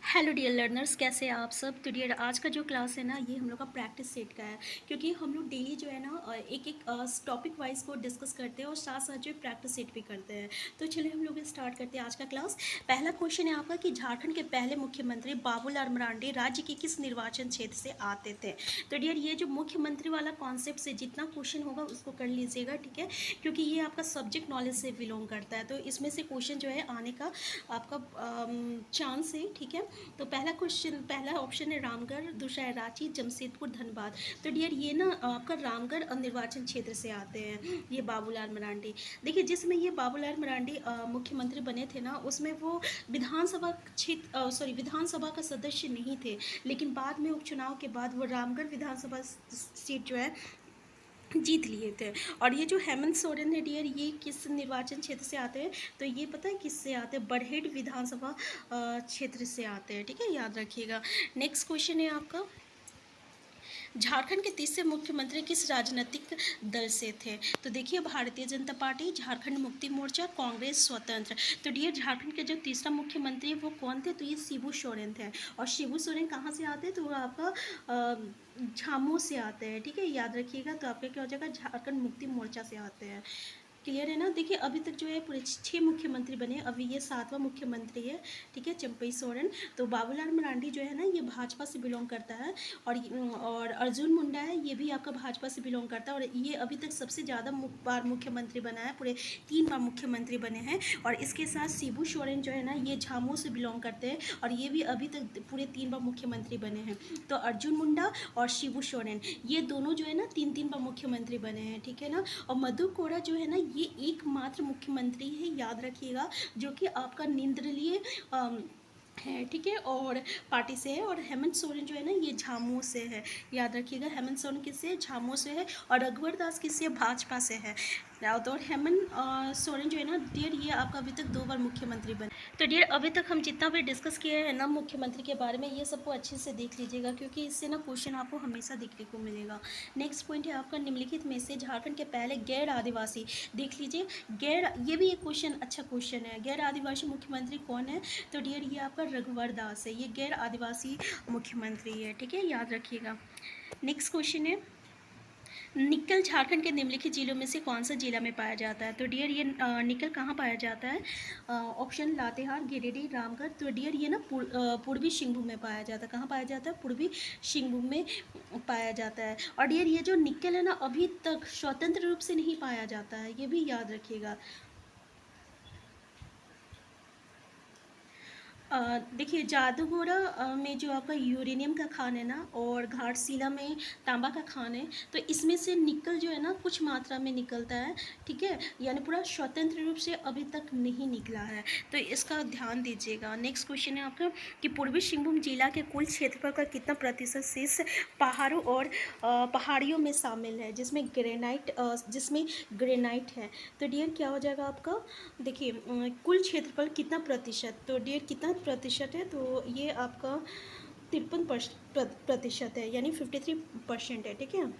Hello dear learners, कैसे हैं आप सब। तो डियर आज का जो क्लास है ना, ये हम लोग का प्रैक्टिस सेट का है, क्योंकि हम लोग डेली जो है ना एक एक टॉपिक वाइज को डिस्कस करते हैं और साथ साथ जो प्रैक्टिस सेट भी करते हैं। तो चलिए हम लोग स्टार्ट करते हैं आज का क्लास। पहला क्वेश्चन है आपका कि झारखंड के पहले मुख्यमंत्री बाबूलाल मरांडी राज्य के किस निर्वाचन क्षेत्र से आते थे। तो डियर ये जो मुख्यमंत्री वाला कॉन्सेप्ट से जितना क्वेश्चन होगा उसको कर लीजिएगा, ठीक है, क्योंकि ये आपका सब्जेक्ट नॉलेज से बिलोंग करता है। तो इसमें से क्वेश्चन जो है आने का आपका चांस है, ठीक है। तो पहला ऑप्शन है रामगढ़, दूसरा है रांची, जमशेदपुर, धनबाद। तो डियर ये ना आपका रामगढ़ निर्वाचन क्षेत्र से आते हैं ये बाबूलाल मरांडी। देखिए जिसमें ये बाबूलाल मरांडी मुख्यमंत्री बने थे ना, उसमें वो विधानसभा का सदस्य नहीं थे, लेकिन बाद में उपचुनाव के बाद वो रामगढ़ विधानसभा सीट जो है जीत लिए थे। और ये जो हेमंत सोरेन है डियर, ये किस निर्वाचन क्षेत्र से आते हैं, तो ये पता है किससे आते हैं, बरहेट विधानसभा क्षेत्र से आते हैं, ठीक है, याद रखिएगा। नेक्स्ट क्वेश्चन है आपका, झारखंड के तीसरे मुख्यमंत्री किस राजनीतिक दल से थे। तो देखिए भारतीय जनता पार्टी, झारखंड मुक्ति मोर्चा, कांग्रेस, स्वतंत्र। तो डियर झारखंड के जो तीसरा मुख्यमंत्री है वो कौन थे, तो ये शिबू सोरेन थे। और शिबू सोरेन कहाँ से आते हैं, तो वो आपका झामू से आते हैं, ठीक है, याद रखिएगा। तो आपका क्या हो जाएगा, झारखंड मुक्ति मोर्चा से आते हैं। क्लियर है ना। देखिए अभी तक जो है पूरे 6 मुख्यमंत्री बने, अभी ये 7वां मुख्यमंत्री है, ठीक है, चंपई सोरेन। तो बाबूलाल मरांडी जो है ना, ये भाजपा से बिलोंग करता है। और अर्जुन मुंडा है, ये भी आपका भाजपा से बिलोंग करता है, और ये अभी तक सबसे ज़्यादा बार मुख्यमंत्री बना है, पूरे 3 बार मुख्यमंत्री बने हैं। और इसके साथ शिबू सोरेन जो है ना, ये झामू से बिलोंग करते हैं, और ये भी अभी तक पूरे 3 बार मुख्यमंत्री बने हैं। तो अर्जुन मुंडा और शिबू सोरेन ये दोनों जो है ना 3 बार मुख्यमंत्री बने हैं, ठीक है ना। और मधु कोड़ा जो है ना, ये एकमात्र मुख्यमंत्री है, याद रखिएगा, जो कि आपका निर्दलीय है, ठीक है, और पार्टी से है। और हेमंत सोरेन जो है ना, ये झामू से है, याद रखिएगा। हेमंत सोरेन किससे है, झामू से है। और रघुवर दास किससे, भाजपा से है। तो हेमंत सोरेन जो है ना डियर, ये आपका अभी तक 2 बार मुख्यमंत्री बने। तो डियर अभी तक हम जितना भी डिस्कस किए हैं ना मुख्यमंत्री के बारे में, ये सबको अच्छे से देख लीजिएगा, क्योंकि इससे ना क्वेश्चन आपको हमेशा देखने को मिलेगा। नेक्स्ट पॉइंट है आपका, निम्नलिखित में से झारखंड के पहले गैर आदिवासी, देख लीजिए ये भी एक क्वेश्चन, अच्छा क्वेश्चन है, गैर आदिवासी मुख्यमंत्री कौन है। तो डियर ये आपका रघुवर दास है, ये गैर आदिवासी मुख्यमंत्री है, ठीक है, याद रखिएगा। नेक्स्ट क्वेश्चन है, निकल झारखंड के निम्नलिखित जिलों में से कौन सा जिला में पाया जाता है। तो डियर ये निकल कहाँ पाया जाता है, ऑप्शन लातेहार, गिरिडीह, रामगढ़। तो डियर ये ना पूर्वी सिंहभूम में पाया जाता है, कहाँ पाया जाता है, पूर्वी सिंहभूम में पाया जाता है। और डियर ये जो निकल है ना, अभी तक स्वतंत्र रूप से नहीं पाया जाता है, ये भी याद रखिएगा। देखिए जादूगोड़ा में जो आपका यूरेनियम का खान है ना, और घाटशिला में तांबा का खान है, तो इसमें से निकल जो है ना कुछ मात्रा में निकलता है, ठीक है, यानी पूरा स्वतंत्र रूप से अभी तक नहीं निकला है, तो इसका ध्यान दीजिएगा। नेक्स्ट क्वेश्चन है आपका कि पूर्वी सिंहभूम जिला के कुल क्षेत्रफल का कितना प्रतिशत शेष पहाड़ों और पहाड़ियों में शामिल है, जिसमें ग्रेनाइट है। तो डियर क्या हो जाएगा आपका, देखिए कुल क्षेत्रफल कितना प्रतिशत, तो डियर कितना प्रतिशत है, तो ये आपका 53% है, यानी 53% है, ठीक है।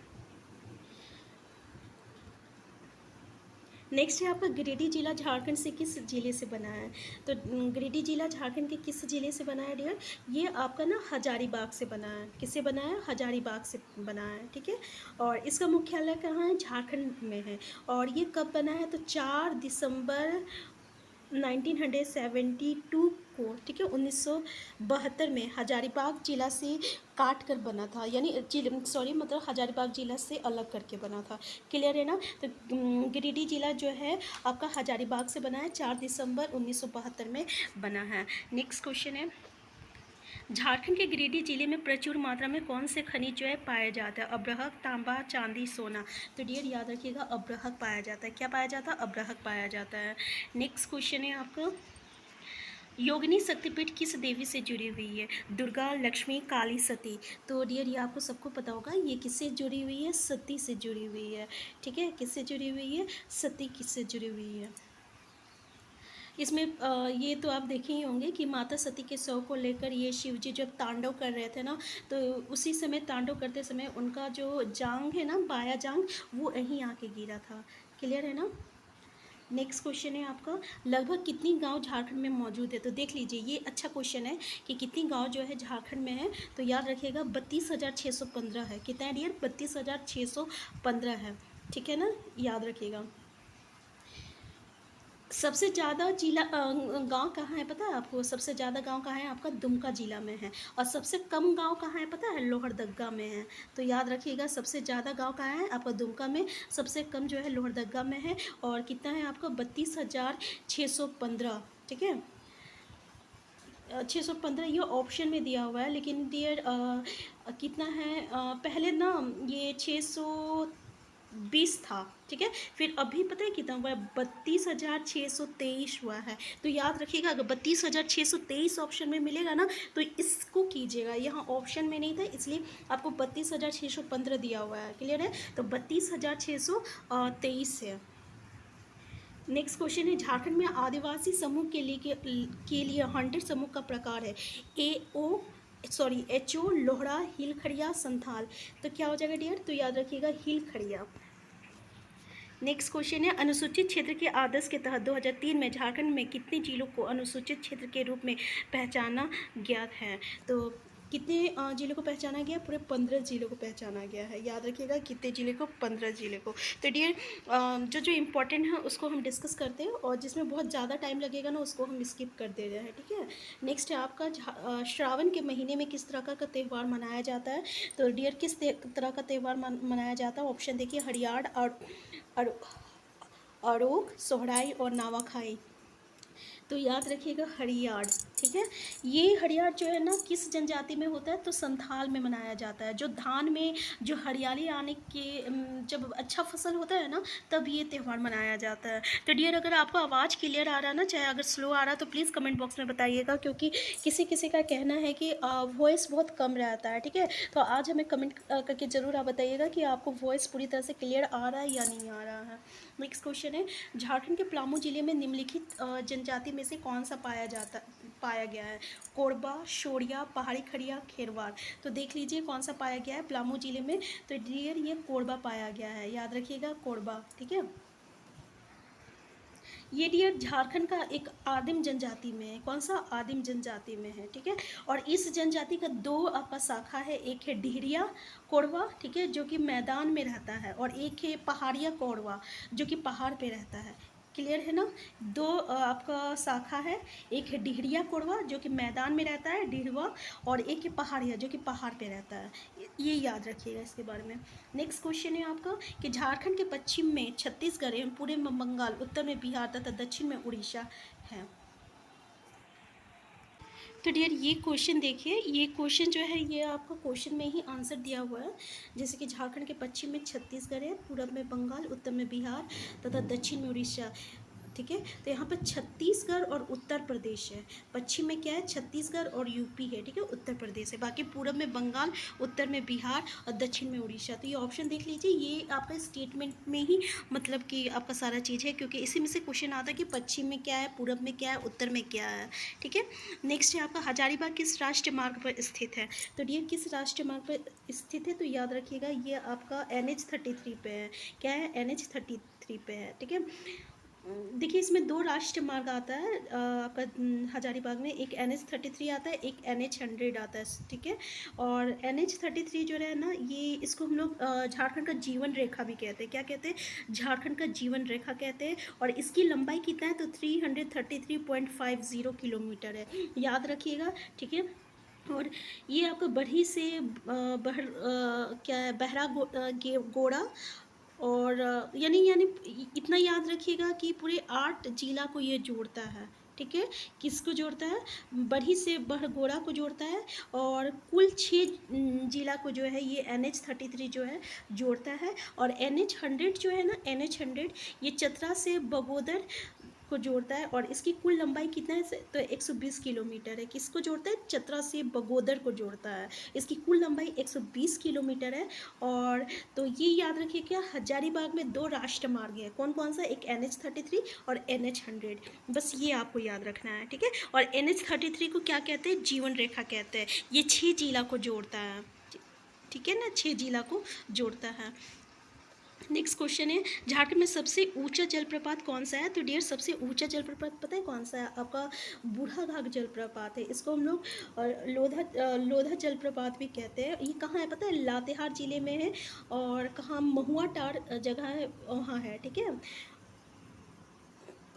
नेक्स्ट है आपका गिरिडीह जिला झारखंड से किस जिले से बना है। तो गिरिडीह जिला झारखंड के किस जिले से बना है डियर, ये आपका ना हजारीबाग से बना है, किससे बना है, हजारीबाग से बना है, ठीक है। और इसका मुख्यालय कहाँ है, झारखंड में है। और ये कब बना है, तो 4 दिसंबर 1972 को, ठीक है, 1972 में हजारीबाग जिला से काट कर बना था, यानी मतलब हजारीबाग जिला से अलग करके बना था। क्लियर है ना। तो गिरिडीह जिला जो है आपका हजारीबाग से बना है, 4 दिसंबर 1972 में बना है। नेक्स्ट क्वेश्चन है, झारखंड के गिरिडीह जिले में प्रचुर मात्रा में कौन से खनिज जो है पाया जाता है, अब्रहक, तांबा, चांदी, सोना। तो डियर याद रखिएगा, अब्रहक पाया जाता है, क्या पाया जाता है, अब्रहक पाया जाता है। नेक्स्ट क्वेश्चन है आपका, योगिनी शक्तिपीठ किस देवी से जुड़ी हुई है, दुर्गा, लक्ष्मी, काली, सती। तो डियर ये आपको सबको पता होगा, ये किससे जुड़ी हुई है, सती से जुड़ी हुई है, ठीक है, किससे जुड़ी हुई है, सती किससे जुड़ी हुई है। इसमें ये तो आप देखे ही होंगे कि माता सती के शव को लेकर ये शिव जी जब तांडव कर रहे थे ना, तो उसी समय तांडव करते समय उनका जो जांग है ना, बाया जांग, वो यहीं आके गिरा था। क्लियर है ना। नेक्स्ट क्वेश्चन है आपका, लगभग कितनी गांव झारखंड में मौजूद है? तो देख लीजिए, ये अच्छा क्वेश्चन है कि कितनी गांव जो है झारखंड में है। तो याद रखिएगा 32,615 है। कितना है डियर? 32,615 है। ठीक है ना, याद रखिएगा। सबसे ज़्यादा जिला गांव कहाँ है पता है आपको? सबसे ज़्यादा गांव कहाँ है आपका? दुमका जिला में है। और सबसे कम गांव कहाँ है पता है? लोहरदगा में है। तो याद रखिएगा, सबसे ज़्यादा गांव कहाँ है आपका? दुमका में। सबसे कम जो है लोहरदगा में है। और कितना है आपका? 32,615। ठीक है, 615 ये ऑप्शन में दिया हुआ है, लेकिन डियर कितना है, पहले ना ये 620 था। ठीक है, फिर अभी पता है कितना हुआ है? 32,623 हुआ है। तो याद रखिएगा, अगर 32,623 ऑप्शन में मिलेगा ना तो इसको कीजिएगा। यहाँ ऑप्शन में नहीं था, इसलिए आपको 32,615 दिया हुआ है। क्लियर है? तो 32,623 है। नेक्स्ट क्वेश्चन है, झारखंड में आदिवासी समूह के लिए 100 समूह का प्रकार है। एच ओ, लोहड़ा, हिलखड़िया, संथाल। तो क्या हो जाएगा डियर? तो याद रखिएगा हिलखड़िया। नेक्स्ट क्वेश्चन है, अनुसूचित क्षेत्र के आदेश के तहत 2003 में झारखंड में कितने जिलों को अनुसूचित क्षेत्र के रूप में पहचाना गया है? तो कितने जिलों को पहचाना गया? पूरे 15 जिलों को पहचाना गया है। याद रखिएगा कितने जिले को? 15 जिले को। तो डियर जो जो इम्पोर्टेंट है उसको हम डिस्कस करते हैं, और जिसमें बहुत ज़्यादा टाइम लगेगा ना उसको हम स्किप कर दे रहे हैं। ठीक है, नेक्स्ट है आपका श्रावण के महीने में किस तरह का त्यौहार मनाया जाता है? तो डियर किस तरह का त्यौहार मनाया जाता है? ऑप्शन देखिए, हरियाण और अरोग, सोहराई और नवाखाई। तो याद रखिएगा हरियाण। ठीक है, ये हरियाण जो है ना किस जनजाति में होता है? तो संथाल में मनाया जाता है। जो धान में जो हरियाली आने के जब अच्छा फसल होता है ना तब ये त्यौहार मनाया जाता है। तो डियर अगर आपको आवाज़ क्लियर आ रहा है ना, चाहे अगर स्लो आ रहा है तो प्लीज़ कमेंट बॉक्स में बताइएगा, क्योंकि किसी किसी का कहना है कि वॉइस बहुत कम रहता है। ठीक है, तो आज हमें कमेंट करके ज़रूर आप बताइएगा कि आपको वॉइस पूरी तरह से क्लियर आ रहा है या नहीं आ रहा है। नेक्स्ट क्वेश्चन है, झारखंड के पलामू जिले में निम्नलिखित जनजाति में से कौन सा पाया गया है? कोरबा, शोरिया, पहाड़ी खड़िया, खेरवार। तो देख लीजिए कौन सा पाया गया है पलामू जिले में। तो डियर ये कोरबा पाया गया है। याद रखिएगा कोरबा। ठीक है, ये डियर झारखंड का एक आदिम जनजाति में है। कौन सा? आदिम जनजाति में है। ठीक है, और इस जनजाति का दो आपका शाखा है, एक है डिहरिया कोरवा, ठीक है, जो कि मैदान में रहता है, और एक है पहाड़िया कोरवा जो कि पहाड़ पे रहता है। क्लियर है ना? दो आपका शाखा है, एक है डिहरिया कोरवा जो कि मैदान में रहता है, डिहरवा, और एक है पहाड़िया जो कि पहाड़ पे रहता है। ये याद रखिएगा इसके बारे में। नेक्स्ट क्वेश्चन है आपका कि झारखंड के पश्चिम में छत्तीसगढ़ एवं पूर्व में बंगाल, उत्तर में बिहार तथा दक्षिण में उड़ीसा है। तो डियर ये क्वेश्चन देखिए, ये क्वेश्चन जो है ये आपका क्वेश्चन में ही आंसर दिया हुआ है। जैसे कि झारखंड के पश्चिम में छत्तीसगढ़ है, पूर्व में बंगाल, उत्तर में बिहार तथा दक्षिण में उड़ीसा। ठीक है, तो यहाँ पर छत्तीसगढ़ और उत्तर प्रदेश है। पश्चिम में क्या है? छत्तीसगढ़ और यूपी है। ठीक है, उत्तर प्रदेश है। बाकी पूर्व में बंगाल, उत्तर में बिहार और दक्षिण में उड़ीसा। तो ये ऑप्शन देख लीजिए, ये आपका स्टेटमेंट में ही मतलब कि आपका सारा चीज़ है, क्योंकि इसी में से क्वेश्चन आता है कि पश्चिम में क्या है, पूर्व में क्या है, उत्तर में क्या है। ठीक है, नेक्स्ट है आपका हजारीबाग किस राष्ट्रीय मार्ग पर स्थित है? तो डियर किस राष्ट्रीय मार्ग पर स्थित है? तो याद रखिएगा ये आपका NH-33 पे है। क्या है? NH-33 पे है। ठीक है, देखिए इसमें दो राष्ट्रीय मार्ग आता है आपका हजारीबाग में, एक NH-33 आता है, एक NH-100 आता है। ठीक है, और NH-33 जो है ना, ये इसको हम लोग झारखंड का जीवन रेखा भी कहते हैं। क्या कहते हैं? झारखंड का जीवन रेखा कहते हैं। और इसकी लंबाई कितना है? तो 333.50 किलोमीटर है। याद रखिएगा। ठीक है, और ये आपका बढ़ी से क्या है, गोड़ा, और यानी इतना याद रखिएगा कि पूरे 8 जिला को ये जोड़ता है। ठीक है, किसको जोड़ता है? बढ़ी से बड़गोड़ा को जोड़ता है, और कुल 6 जिला को जो है ये NH-33 जो है जोड़ता है। और NH-100 जो है ना, NH-100 ये चतरा से बगोदर को जोड़ता है, और इसकी कुल लंबाई कितना है? तो 120 किलोमीटर है। किसको जोड़ता है? चतरा से बगोदर को जोड़ता है। इसकी कुल लंबाई 120 किलोमीटर है। और तो ये याद रखिए क्या, हजारीबाग में दो राष्ट्रीय मार्ग है। कौन कौन सा? एक NH-33 और NH-100। बस ये आपको याद रखना है। ठीक है, और NH-33 को क्या कहते हैं? जीवन रेखा कहते हैं। ये 6 जिला को जोड़ता है। ठीक है ना, 6 जिला को जोड़ता है। नेक्स्ट क्वेश्चन है, झारखंड में सबसे ऊंचा जलप्रपात कौन सा है? तो डियर सबसे ऊंचा जलप्रपात पता है कौन सा है? आपका बूढ़ा घाघ जलप्रपात है। इसको हम लोग लोधा जलप्रपात भी कहते हैं। ये कहाँ है पता है? लातेहार जिले में है। और कहाँ? महुआ टार जगह है, वहाँ है। ठीक है।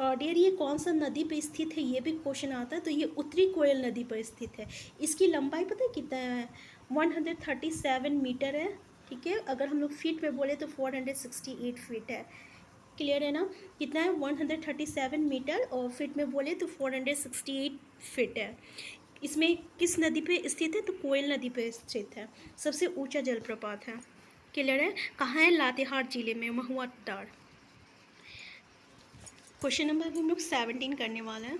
और डियर ये कौन सा नदी पे स्थित है, ये भी क्वेश्चन आता है। तो ये उत्तरी कोयल नदी पर स्थित है। इसकी लंबाई पता है कितना है? 137 मीटर है। ठीक है। अगर हम लोग फीट में बोले तो 468 फीट है। क्लियर है ना? कितना है? 137 मीटर। और फीट में बोले तो 468 फीट है। इसमें किस नदी पे स्थित है? तो कोयल नदी पे स्थित है। सबसे ऊंचा जलप्रपात है। क्लियर है? कहाँ है? लातेहार जिले में, महुआ टार। क्वेश्चन नंबर हम लोग 17 करने वाले हैं।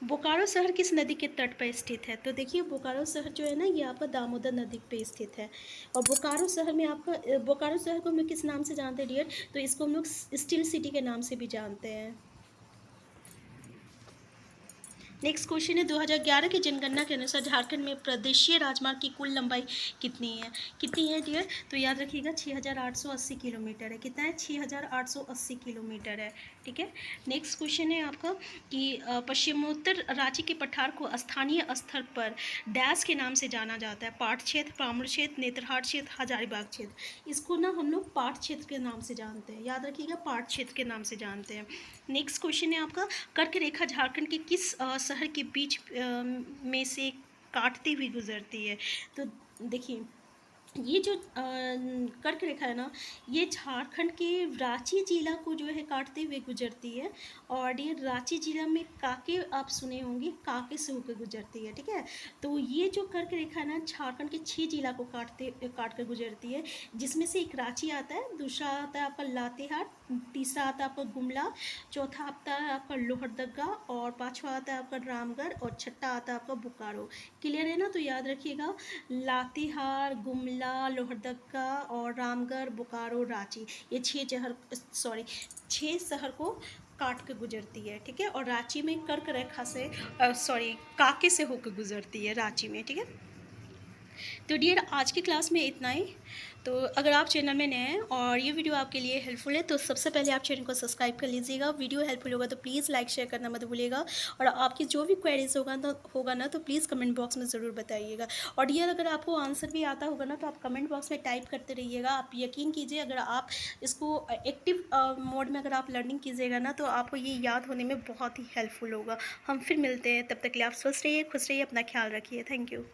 बोकारो शहर किस नदी के तट पर स्थित है? तो देखिए बोकारो शहर जो है ना, ये आपका दामोदर नदी पे स्थित है। और बोकारो शहर में आपका, बोकारो शहर को हम लोग किस नाम से जानते हैं डियर? तो इसको हम लोग स्टील सिटी के नाम से भी जानते हैं। नेक्स्ट क्वेश्चन है, 2011 की जनगणना के अनुसार झारखंड में प्रदेशीय राजमार्ग की कुल लंबाई कितनी है? कितनी है डियर? तो याद रखिएगा 6880 किलोमीटर है। कितना है? 6880 किलोमीटर है। ठीक है। नेक्स्ट क्वेश्चन है आपका कि पश्चिमोत्तर रांची के पठार को स्थानीय स्तर पर डैश के नाम से जाना जाता है? पाट क्षेत्र, पामर क्षेत्र, नेतरहाट क्षेत्र, हजारीबाग क्षेत्र। इसको ना हम लोग पाट क्षेत्र के नाम से जानते हैं। याद रखिएगा पाट क्षेत्र के नाम से जानते हैं। नेक्स्ट क्वेश्चन है आपका, कर्क रेखा झारखंड के किस शहर के बीच में से काटती हुई गुजरती है? तो देखिए ये जो कर्क रेखा है ना, ये झारखंड के रांची जिला को जो है काटते हुए गुजरती है। और ये रांची जिला में काके, आप सुने होंगे, काके से होकर गुजरती है। ठीक है। तो ये जो कर्क रेखा है ना, झारखंड के 6 जिला को काट कर गुजरती है। जिसमें से एक रांची आता है, दूसरा आता है आपका लातेहार, तीसरा आता है आपका गुमला, चौथा आता है आपका लोहरदगा, और पाँचवा आता है आपका रामगढ़, और छठा आता है आपका बोकारो। क्लियर है ना? तो याद रखिएगा लातेहार, गुमला, लोहरदगा और रामगढ़, बोकारो, रांची, ये 6 शहर को काट के गुजरती है। ठीक है। और रांची में कर्क रेखा से, काके से होकर गुजरती है रांची में। ठीक है। तो डियर आज की क्लास में इतना ही। तो अगर आप चैनल में नए हैं और ये वीडियो आपके लिए हेल्पफुल है तो सबसे पहले आप चैनल को सब्सक्राइब कर लीजिएगा। वीडियो हेल्पफुल होगा तो प्लीज़ लाइक शेयर करना मत भूलिएगा। और आपकी जो भी क्वेरीज होगा ना तो प्लीज़ कमेंट बॉक्स में ज़रूर बताइएगा। और डियर अगर आपको आंसर भी आता होगा ना तो आप कमेंट बॉक्स में टाइप करते रहिएगा। आप यकीन कीजिए, अगर आप इसको एक्टिव मोड में अगर आप लर्निंग कीजिएगा ना तो आपको ये याद होने में बहुत ही हेल्पफुल होगा। हम फिर मिलते हैं, तब तक के लिए आप स्वस्थ रहिए, खुश रहिए, अपना ख्याल रखिए। Thank you.